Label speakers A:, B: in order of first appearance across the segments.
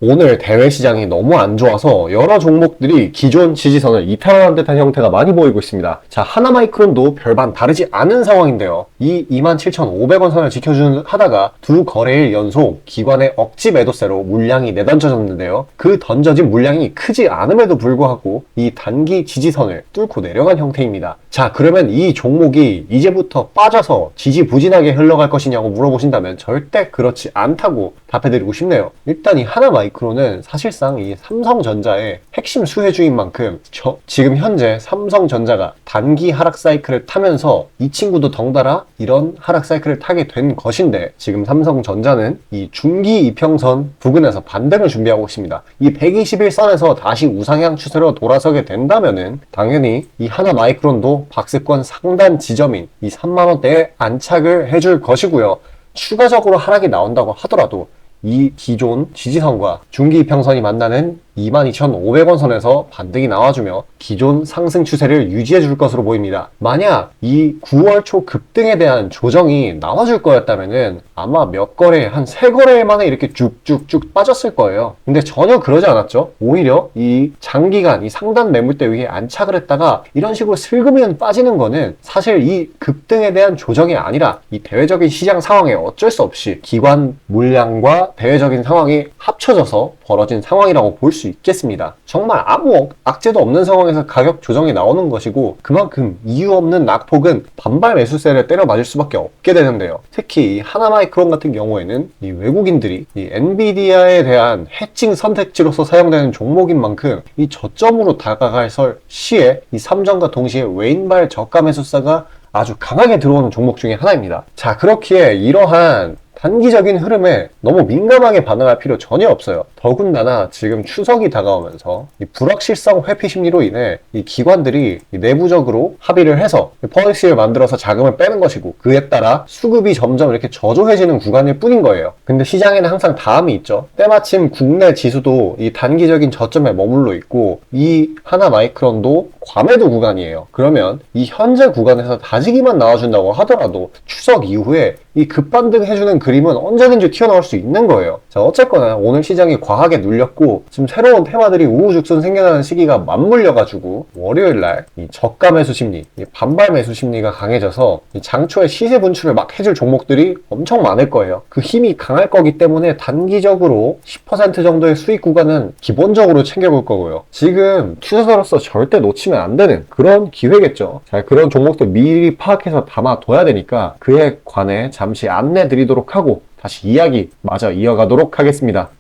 A: 오늘 대외 시장이 너무 안 좋아서 여러 종목들이 기존 지지선을 이탈하는 듯한 형태가 많이 보이고 있습니다. 자, 하나마이크론도 별반 다르지 않은 상황인데요. 이 27,500원 선을 지켜주는 하다가 두 거래일 연속 기관의 억지 매도세로 물량이 내던져졌는데요. 그 던져진 물량이 크지 않음에도 불구하고 이 단기 지지선을 뚫고 내려간 형태입니다. 자, 그러면 이 종목이 이제부터 빠져서 지지부진하게 흘러갈 것이냐고 물어보신다면 절대 그렇지 않다고 답해드리고 싶네요. 일단 이 하나마이크론은 사실상 이 삼성전자의 핵심 수혜주인 만큼 지금 현재 삼성전자가 단기 하락 사이클을 타면서 이 친구도 덩달아 이런 하락 사이클을 타게 된 것인데, 지금 삼성전자는 이 중기 이평선 부근에서 반등을 준비하고 있습니다. 이 121선에서 다시 우상향 추세로 돌아서게 된다면은 당연히 이 하나마이크론도 박스권 상단 지점인 이 3만원대에 안착을 해줄 것이고요. 추가적으로 하락이 나온다고 하더라도 이 기존 지지선과 중기 이평선이 만나는 22,500원 선에서 반등이 나와주며 기존 상승 추세를 유지해 줄 것으로 보입니다. 만약 이 9월 초 급등에 대한 조정이 나와줄 거였다면은 아마 몇 거래, 한 3거래 만에 이렇게 쭉쭉쭉 빠졌을 거예요. 근데 전혀 그러지 않았죠. 오히려 이 장기간 이 상단 매물대 위에 안착을 했다가 이런 식으로 슬그면 빠지는 거는 사실 이 급등에 대한 조정이 아니라 이 대외적인 시장 상황에 어쩔 수 없이 기관 물량과 대외적인 상황이 합쳐져서 벌어진 상황이라고 볼 수 있겠습니다. 정말 아무 악재도 없는 상황에서 가격 조정이 나오는 것이고, 그만큼 이유 없는 낙폭은 반발 매수세를 때려 맞을 수밖에 없게 되는데요. 특히 이 하나마이크론 같은 경우에는 이 외국인들이 이 엔비디아에 대한 해칭 선택지로서 사용되는 종목인 만큼 이 저점으로 다가갈 시에 이 삼정과 동시에 왼발 저가 매수세가 아주 강하게 들어오는 종목 중에 하나입니다. 자, 그렇기에 이러한 단기적인 흐름에 너무 민감하게 반응할 필요 전혀 없어요. 더군다나 지금 추석이 다가오면서 이 불확실성 회피 심리로 인해 이 기관들이 내부적으로 합의를 해서 policy를 만들어서 자금을 빼는 것이고, 그에 따라 수급이 점점 이렇게 저조해지는 구간일 뿐인 거예요. 근데 시장에는 항상 다음이 있죠. 때마침 국내 지수도 이 단기적인 저점에 머물러 있고 이 하나마이크론도 과매도 구간이에요. 그러면 이 현재 구간에서 다지기만 나와준다고 하더라도 추석 이후에 이 급반등 해주는 그림은 언제든지 튀어나올 수 있는 거예요. 자, 어쨌거나 오늘 시장이 과하게 눌렸고 지금 새로운 테마들이 우후죽순 생겨나는 시기가 맞물려가지고 월요일날 이 저가 매수 심리, 이 반발 매수 심리가 강해져서 이 장초에 시세 분출을 막 해줄 종목들이 엄청 많을 거예요. 그 힘이 강할 거기 때문에 단기적으로 10% 정도의 수익 구간은 기본적으로 챙겨볼 거고요. 지금 투자자로서 절대 놓치면 안 되는 그런 기회겠죠. 자, 그런 종목도 미리 파악해서 담아둬야 되니까 그에 관해 잠시 안내 드리도록 하고 다시 이야기 마저 이어가도록 하겠습니다.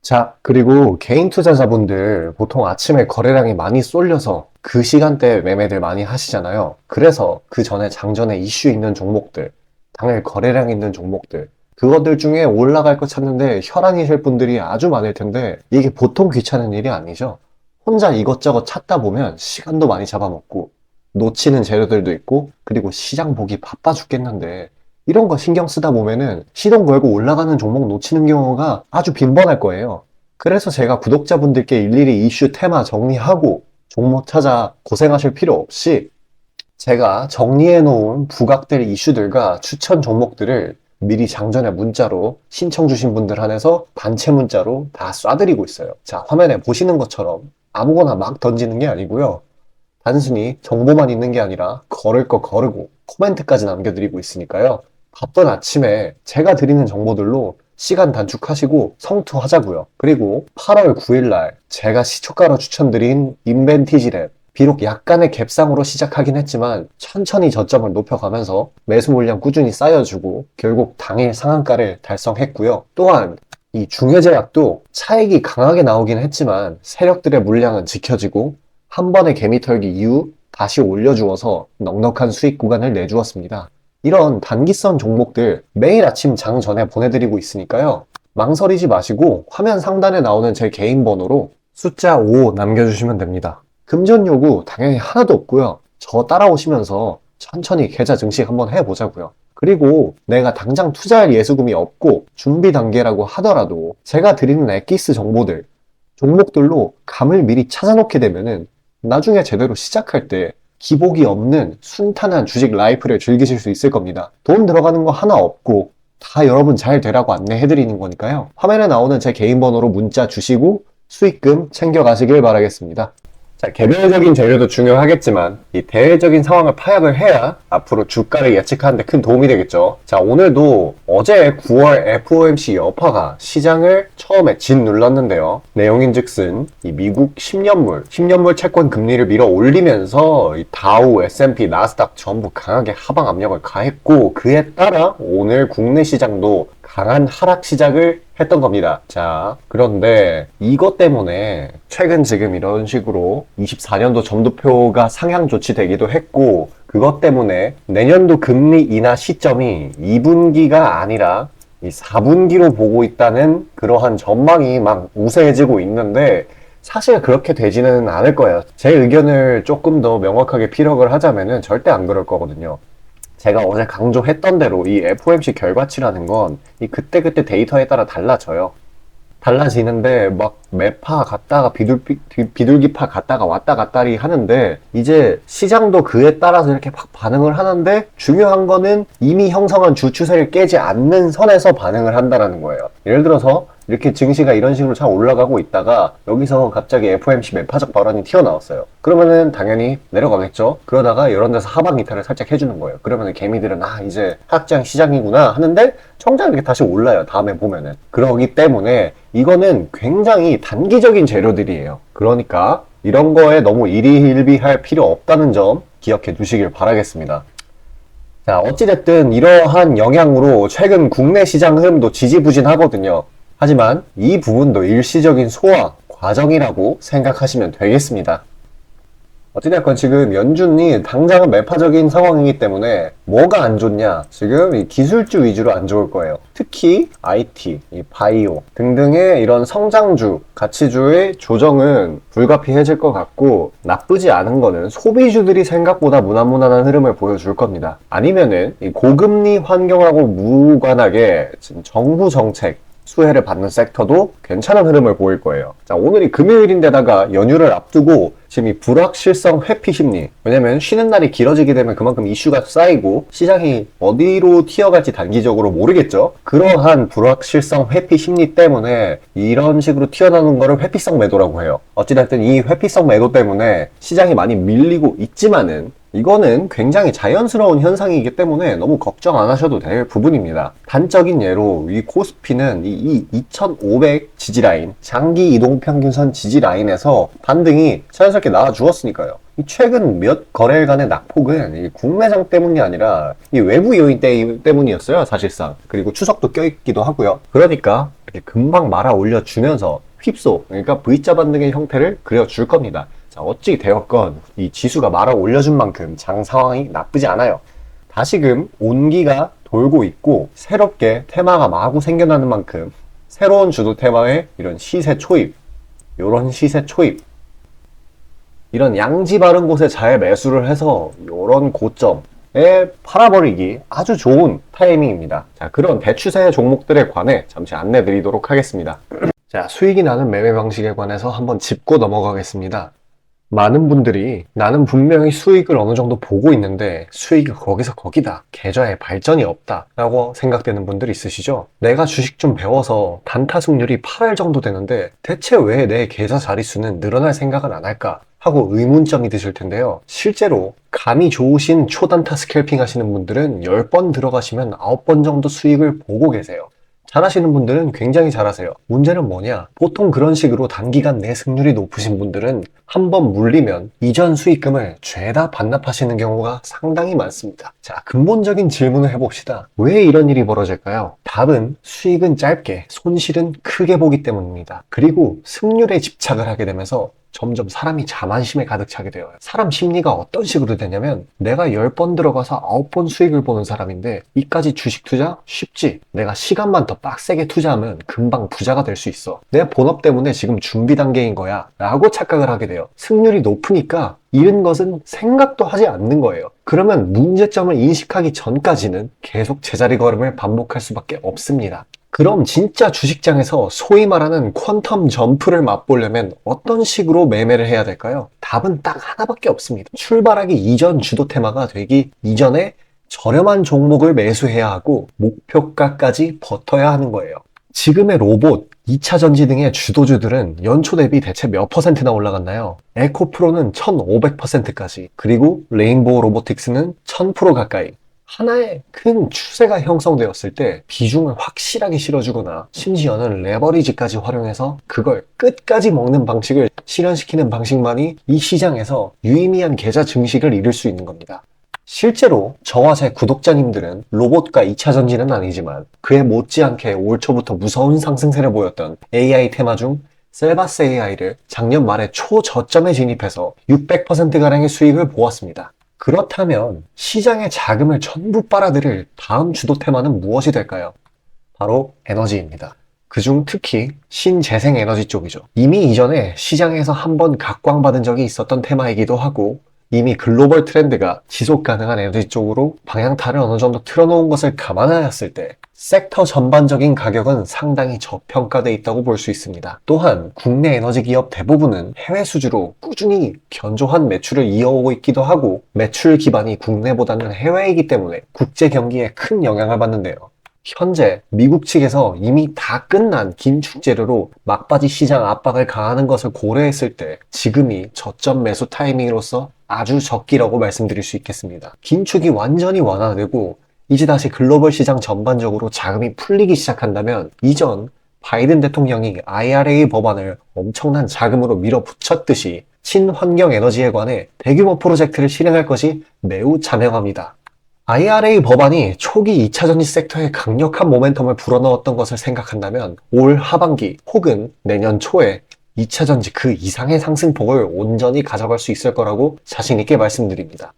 A: 자, 그리고 개인 투자자분들 보통 아침에 거래량이 많이 쏠려서 그 시간대에 매매들 많이 하시잖아요. 그래서 그 전에 장전에 이슈 있는 종목들, 당일 거래량 있는 종목들, 그것들 중에 올라갈 거 찾는데 혈안이 셀 분들이 아주 많을 텐데 이게 보통 귀찮은 일이 아니죠. 혼자 이것저것 찾다 보면 시간도 많이 잡아먹고 놓치는 재료들도 있고, 그리고 시장 보기 바빠 죽겠는데 이런 거 신경 쓰다 보면은 시동 걸고 올라가는 종목 놓치는 경우가 아주 빈번할 거예요. 그래서 제가 구독자분들께 일일이 이슈 테마 정리하고 종목 찾아 고생하실 필요 없이 제가 정리해 놓은 부각될 이슈들과 추천 종목들을 미리 장전에 문자로 신청 주신 분들 한해서 단체 문자로 다 쏴드리고 있어요. 자, 화면에 보시는 것처럼 아무거나 막 던지는 게 아니고요. 단순히 정보만 있는 게 아니라 걸을 거 거르고 코멘트까지 남겨드리고 있으니까요. 바쁜 아침에 제가 드리는 정보들로 시간 단축하시고 성투하자고요. 그리고 8월 9일날 제가 시초가로 추천드린 인벤티지랩, 비록 약간의 갭상으로 시작하긴 했지만 천천히 저점을 높여가면서 매수 물량 꾸준히 쌓여주고 결국 당일 상한가를 달성했고요. 또한 이 중해제약도 차익이 강하게 나오긴 했지만 세력들의 물량은 지켜지고 한 번의 개미 털기 이후 다시 올려주어서 넉넉한 수익 구간을 내주었습니다. 이런 단기성 종목들 매일 아침 장 전에 보내드리고 있으니까요. 망설이지 마시고 화면 상단에 나오는 제 개인 번호로 숫자 5 남겨주시면 됩니다. 금전 요구 당연히 하나도 없고요. 저 따라오시면서 천천히 계좌 증식 한번 해보자고요. 그리고 내가 당장 투자할 예수금이 없고 준비 단계라고 하더라도 제가 드리는 엑기스 정보들, 종목들로 감을 미리 찾아놓게 되면은 나중에 제대로 시작할 때 기복이 없는 순탄한 주식 라이프를 즐기실 수 있을 겁니다. 돈 들어가는 거 하나 없고 다 여러분 잘 되라고 안내해드리는 거니까요. 화면에 나오는 제 개인 번호로 문자 주시고 수익금 챙겨가시길 바라겠습니다. 자, 개별적인 재료도 중요하겠지만 이 대외적인 상황을 파악을 해야 앞으로 주가를 예측하는 데 큰 도움이 되겠죠. 자, 오늘도 어제 9월 FOMC 여파가 시장을 처음에 짓눌렀는데요. 내용인즉슨 이 미국 10년물 채권 금리를 밀어 올리면서 이 다우, S&P, 나스닥 전부 강하게 하방 압력을 가했고, 그에 따라 오늘 국내 시장도 강한 하락 시작을 했던 겁니다. 자, 그런데 이것 때문에 최근 지금 이런 식으로 24년도 점도표가 상향 조치되기도 했고, 그것 때문에 내년도 금리 인하 시점이 2분기가 아니라 이 4분기로 보고 있다는 그러한 전망이 막 우세해지고 있는데, 사실 그렇게 되지는 않을 거예요. 제 의견을 조금 더 명확하게 피력을 하자면은 절대 안 그럴 거거든요. 제가 어제 강조했던 대로 이 FOMC 결과치라는 건 이 그때그때 데이터에 따라 달라져요. 달라지는데 막 매파 갔다가 비둘기파 갔다가 왔다 갔다리 하는데, 이제 시장도 그에 따라서 이렇게 막 반응을 하는데, 중요한 거는 이미 형성한 주 추세를 깨지 않는 선에서 반응을 한다는 거예요. 예를 들어서 이렇게 증시가 이런 식으로 잘 올라가고 있다가 여기서 갑자기 FOMC 매파적 발언이 튀어나왔어요. 그러면은 당연히 내려가겠죠. 그러다가 이런 데서 하방 이탈을 살짝 해주는 거예요. 그러면은 개미들은 이제 하락장 시장이구나 하는데 정작 이렇게 다시 올라요. 다음에 보면은. 그러기 때문에 이거는 굉장히 단기적인 재료들이에요. 그러니까 이런 거에 너무 일희일비할 필요 없다는 점 기억해 두시길 바라겠습니다. 자, 어찌됐든 이러한 영향으로 최근 국내 시장 흐름도 지지부진하거든요. 하지만 이 부분도 일시적인 소화 과정이라고 생각하시면 되겠습니다. 어찌됐건 지금 연준이 당장은 매파적인 상황이기 때문에 뭐가 안 좋냐? 지금 이 기술주 위주로 안 좋을 거예요. 특히 IT, 이 바이오 등등의 이런 성장주, 가치주의 조정은 불가피해질 것 같고, 나쁘지 않은 거는 소비주들이 생각보다 무난무난한 흐름을 보여줄 겁니다. 아니면은 이 고금리 환경하고 무관하게 지금 정부 정책 수혜를 받는 섹터도 괜찮은 흐름을 보일 거예요. 자, 오늘이 금요일인데다가 연휴를 앞두고 지금 이 불확실성 회피 심리, 왜냐면 쉬는 날이 길어지게 되면 그만큼 이슈가 쌓이고 시장이 어디로 튀어갈지 단기적으로 모르겠죠. 그러한 불확실성 회피 심리 때문에 이런 식으로 튀어나오는 거를 회피성 매도라고 해요. 어찌됐든 이 회피성 매도 때문에 시장이 많이 밀리고 있지만은 이거는 굉장히 자연스러운 현상이기 때문에 너무 걱정 안 하셔도 될 부분입니다. 단적인 예로 이 코스피는 이 2500 지지라인, 장기 이동평균선 지지라인에서 반등이 자연스럽게 나와 주었으니까요. 최근 몇 거래일간의 낙폭은 이 국내장 때문이 아니라 이 외부 요인 때문이었어요, 사실상. 그리고 추석도 껴있기도 하고요. 그러니까 이렇게 금방 말아 올려주면서 휩소, 그러니까 V자 반등의 형태를 그려줄 겁니다. 자, 어찌 되었건 이 지수가 말아 올려준 만큼 장 상황이 나쁘지 않아요. 다시금 온기가 돌고 있고 새롭게 테마가 마구 생겨나는 만큼 새로운 주도 테마의 이런 시세 초입, 이런 양지 바른 곳에 잘 매수를 해서 이런 고점에 팔아버리기 아주 좋은 타이밍입니다. 자, 그런 대추세 종목들에 관해 잠시 안내 드리도록 하겠습니다. 자, 수익이 나는 매매 방식에 관해서 한번 짚고 넘어가겠습니다. 많은 분들이 나는 분명히 수익을 어느 정도 보고 있는데 수익이 거기서 거기다, 계좌에 발전이 없다 라고 생각되는 분들 있으시죠? 내가 주식 좀 배워서 단타 승률이 8할 정도 되는데 대체 왜 내 계좌 자릿수는 늘어날 생각은 안 할까 하고 의문점이 드실 텐데요. 실제로 감이 좋으신 초단타 스캘핑 하시는 분들은 10번 들어가시면 9번 정도 수익을 보고 계세요. 잘하시는 분들은 굉장히 잘하세요. 문제는 뭐냐? 보통 그런 식으로 단기간 내 승률이 높으신 분들은 한번 물리면 이전 수익금을 죄다 반납하시는 경우가 상당히 많습니다. 자, 근본적인 질문을 해봅시다. 왜 이런 일이 벌어질까요? 답은 수익은 짧게, 손실은 크게 보기 때문입니다. 그리고 승률에 집착을 하게 되면서 점점 사람이 자만심에 가득 차게 돼요. 사람 심리가 어떤 식으로 되냐면, 내가 10번 들어가서 9번 수익을 보는 사람인데 이까지 주식 투자? 쉽지. 내가 시간만 더 빡세게 투자하면 금방 부자가 될 수 있어. 내 본업 때문에 지금 준비 단계인 거야 라고 착각을 하게 돼요. 승률이 높으니까 잃은 것은 생각도 하지 않는 거예요. 그러면 문제점을 인식하기 전까지는 계속 제자리 걸음을 반복할 수밖에 없습니다. 그럼 진짜 주식장에서 소위 말하는 퀀텀 점프를 맛보려면 어떤 식으로 매매를 해야 될까요? 답은 딱 하나밖에 없습니다. 출발하기 이전 주도 테마가 되기 이전에 저렴한 종목을 매수해야 하고 목표가까지 버텨야 하는 거예요. 지금의 로봇, 2차 전지 등의 주도주들은 연초 대비 대체 몇 퍼센트나 올라갔나요? 에코프로는 1500%까지, 그리고 레인보우 로보틱스는 1000% 가까이. 하나의 큰 추세가 형성되었을 때 비중을 확실하게 실어주거나 심지어는 레버리지까지 활용해서 그걸 끝까지 먹는 방식을 실현시키는 방식만이 이 시장에서 유의미한 계좌 증식을 이룰 수 있는 겁니다. 실제로 저와 제 구독자님들은 로봇과 2차 전지는 아니지만 그에 못지않게 올 초부터 무서운 상승세를 보였던 AI 테마 중 셀바스 AI를 작년 말에 초저점에 진입해서 600%가량의 수익을 보았습니다. 그렇다면 시장의 자금을 전부 빨아들일 다음 주도 테마는 무엇이 될까요? 바로 에너지입니다. 그중 특히 신재생 에너지 쪽이죠. 이미 이전에 시장에서 한번 각광받은 적이 있었던 테마이기도 하고 이미 글로벌 트렌드가 지속 가능한 에너지 쪽으로 방향타를 어느 정도 틀어놓은 것을 감안하였을 때 섹터 전반적인 가격은 상당히 저평가되어 있다고 볼 수 있습니다. 또한 국내 에너지 기업 대부분은 해외 수주로 꾸준히 견조한 매출을 이어오고 있기도 하고 매출 기반이 국내보다는 해외이기 때문에 국제 경기에 큰 영향을 받는데요. 현재 미국 측에서 이미 다 끝난 긴축 재료로 막바지 시장 압박을 가하는 것을 고려했을 때 지금이 저점 매수 타이밍으로서 아주 적기라고 말씀드릴 수 있겠습니다. 긴축이 완전히 완화되고 이제 다시 글로벌 시장 전반적으로 자금이 풀리기 시작한다면 이전 바이든 대통령이 IRA 법안을 엄청난 자금으로 밀어붙였듯이 친환경 에너지에 관해 대규모 프로젝트를 실행할 것이 매우 자명합니다. IRA 법안이 초기 2차 전지 섹터에 강력한 모멘텀을 불어넣었던 것을 생각한다면 올 하반기 혹은 내년 초에 2차 전지 그 이상의 상승폭을 온전히 가져갈 수 있을 거라고 자신 있게 말씀드립니다.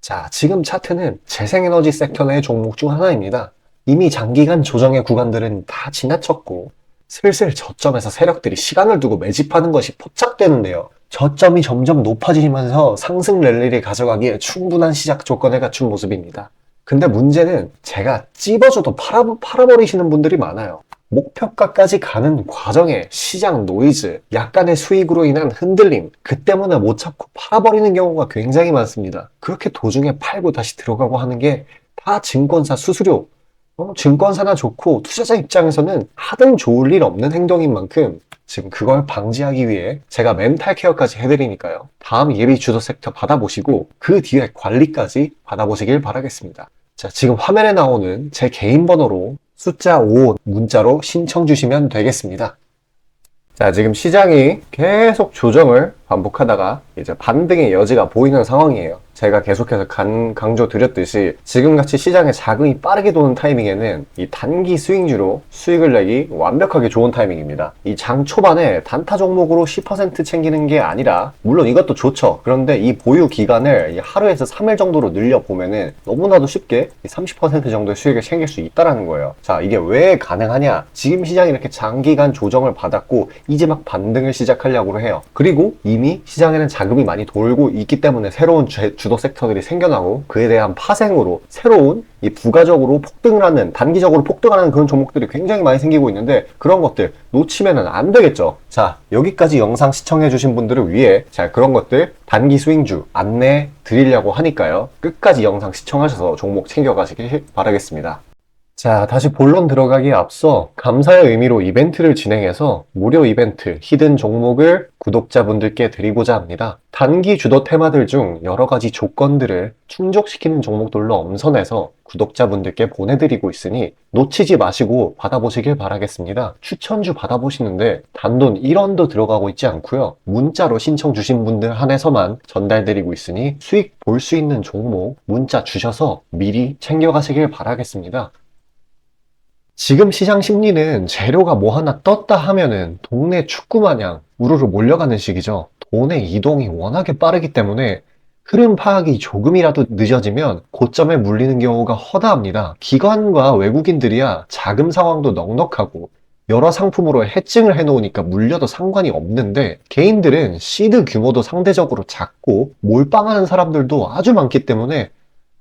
A: 자, 지금 차트는 재생에너지 섹터 내 종목 중 하나입니다. 이미 장기간 조정의 구간들은 다 지나쳤고 슬슬 저점에서 세력들이 시간을 두고 매집하는 것이 포착되는데요. 저점이 점점 높아지면서 상승 랠리를 가져가기에 충분한 시작 조건을 갖춘 모습입니다. 근데 문제는 제가 찝어줘도 팔아버리시는 분들이 많아요. 목표가까지 가는 과정에 시장 노이즈, 약간의 수익으로 인한 흔들림, 그 때문에 못 참고 팔아버리는 경우가 굉장히 많습니다. 그렇게 도중에 팔고 다시 들어가고 하는 게 다 증권사 수수료, 증권사나 좋고 투자자 입장에서는 하등 좋을 일 없는 행동인 만큼 지금 그걸 방지하기 위해 제가 멘탈 케어까지 해드리니까요. 다음 예비 주도 섹터 받아보시고 그 뒤에 관리까지 받아보시길 바라겠습니다. 자, 지금 화면에 나오는 제 개인 번호로 숫자 5 문자로 신청 주시면 되겠습니다. 자, 지금 시장이 계속 조정을 반복하다가 이제 반등의 여지가 보이는 상황이에요. 제가 계속해서 강조 드렸듯이 지금같이 시장에 자금이 빠르게 도는 타이밍에는 이 단기 스윙주로 수익을 내기 완벽하게 좋은 타이밍입니다. 이 장 초반에 단타 종목으로 10% 챙기는 게 아니라 물론 이것도 좋죠. 그런데 이 보유 기간을 하루에서 3일 정도로 늘려보면은 너무나도 쉽게 30% 정도의 수익을 챙길 수 있다는 거예요. 자, 이게 왜 가능하냐? 지금 시장이 이렇게 장기간 조정을 받았고 이제 막 반등을 시작하려고 해요. 그리고 이미 시장에는 자금이 많이 돌고 있기 때문에 새로운 주도 섹터들이 생겨나고 그에 대한 파생으로 새로운 이 부가적으로 폭등을 하는, 단기적으로 폭등하는 그런 종목들이 굉장히 많이 생기고 있는데 그런 것들 놓치면은 안 되겠죠. 자, 여기까지 영상 시청해 주신 분들을 위해 자, 그런 것들 단기 스윙주 안내 드리려고 하니까요. 끝까지 영상 시청하셔서 종목 챙겨가시길 바라겠습니다. 자, 다시 본론 들어가기에 앞서 감사의 의미로 이벤트를 진행해서 무료 이벤트 히든 종목을 구독자분들께 드리고자 합니다. 단기 주도 테마들 중 여러 가지 조건들을 충족시키는 종목들로 엄선해서 구독자분들께 보내드리고 있으니 놓치지 마시고 받아보시길 바라겠습니다. 추천주 받아보시는데 단돈 1원도 들어가고 있지 않고요. 문자로 신청 주신 분들 한해서만 전달드리고 있으니 수익 볼 수 있는 종목 문자 주셔서 미리 챙겨가시길 바라겠습니다. 지금 시장 심리는 재료가 뭐 하나 떴다 하면은 동네 축구 마냥 우르르 몰려가는 시기죠. 돈의 이동이 워낙에 빠르기 때문에 흐름 파악이 조금이라도 늦어지면 고점에 물리는 경우가 허다합니다. 기관과 외국인들이야 자금 상황도 넉넉하고 여러 상품으로 해칭을 해놓으니까 물려도 상관이 없는데 개인들은 시드 규모도 상대적으로 작고 몰빵하는 사람들도 아주 많기 때문에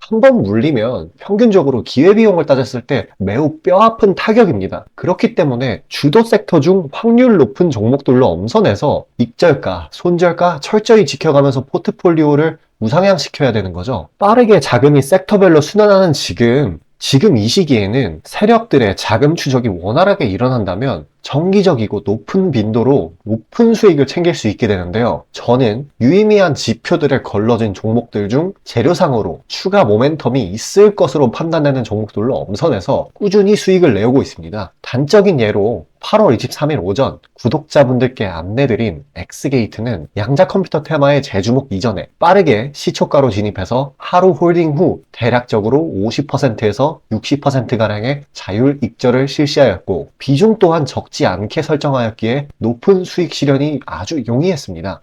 A: 한 번 물리면 평균적으로 기회비용을 따졌을 때 매우 뼈아픈 타격입니다. 그렇기 때문에 주도 섹터 중 확률 높은 종목들로 엄선해서 익절가, 손절가 철저히 지켜가면서 포트폴리오를 우상향시켜야 되는 거죠. 빠르게 자금이 섹터별로 순환하는 지금 이 시기에는 세력들의 자금 추적이 원활하게 일어난다면 정기적이고 높은 빈도로 높은 수익을 챙길 수 있게 되는데요. 저는 유의미한 지표들을 걸러진 종목들 중 재료상으로 추가 모멘텀이 있을 것으로 판단되는 종목들로 엄선해서 꾸준히 수익을 내오고 있습니다. 단적인 예로 8월 23일 오전 구독자분들께 안내드린 엑스게이트는 양자 컴퓨터 테마의 재주목 이전에 빠르게 시초가로 진입해서 하루 홀딩 후 대략적으로 50%에서 60%가량의 자율 익절을 실시하였고, 비중 또한 적지 않게 설정하였기에 높은 수익 실현이 아주 용이했습니다.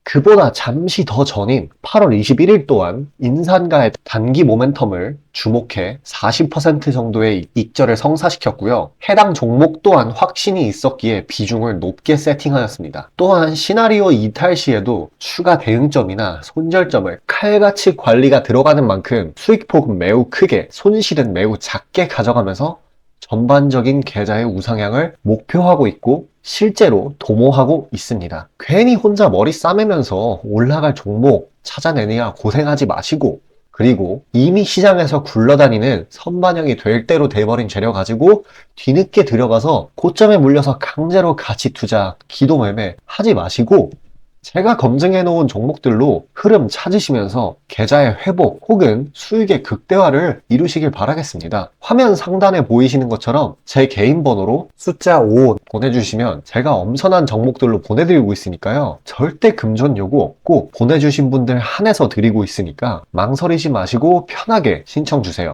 A: 그보다 잠시 더 전인 8월 21일 또한 인산가의 단기 모멘텀을 주목해 40% 정도의 익절을 성사시켰고요. 해당 종목 또한 확신이 있었기에 비중을 높게 세팅하였습니다. 또한 시나리오 이탈 시에도 추가 대응점이나 손절점을 칼같이 관리가 들어가는 만큼 수익폭은 매우 크게, 손실은 매우 작게 가져가면서 전반적인 계좌의 우상향을 목표하고 있고 실제로 도모하고 있습니다. 괜히 혼자 머리 싸매면서 올라갈 종목 찾아내느냐 고생하지 마시고, 그리고 이미 시장에서 굴러다니는 선반영이 될 대로 돼버린 재료 가지고 뒤늦게 들어가서 고점에 물려서 강제로 가치 투자, 기도 매매 하지 마시고, 제가 검증해 놓은 종목들로 흐름 찾으시면서 계좌의 회복 혹은 수익의 극대화를 이루시길 바라겠습니다. 화면 상단에 보이시는 것처럼 제 개인 번호로 숫자 5 보내주시면 제가 엄선한 종목들로 보내드리고 있으니까요. 절대 금전 요구 없고 보내주신 분들 한해서 드리고 있으니까 망설이지 마시고 편하게 신청 주세요.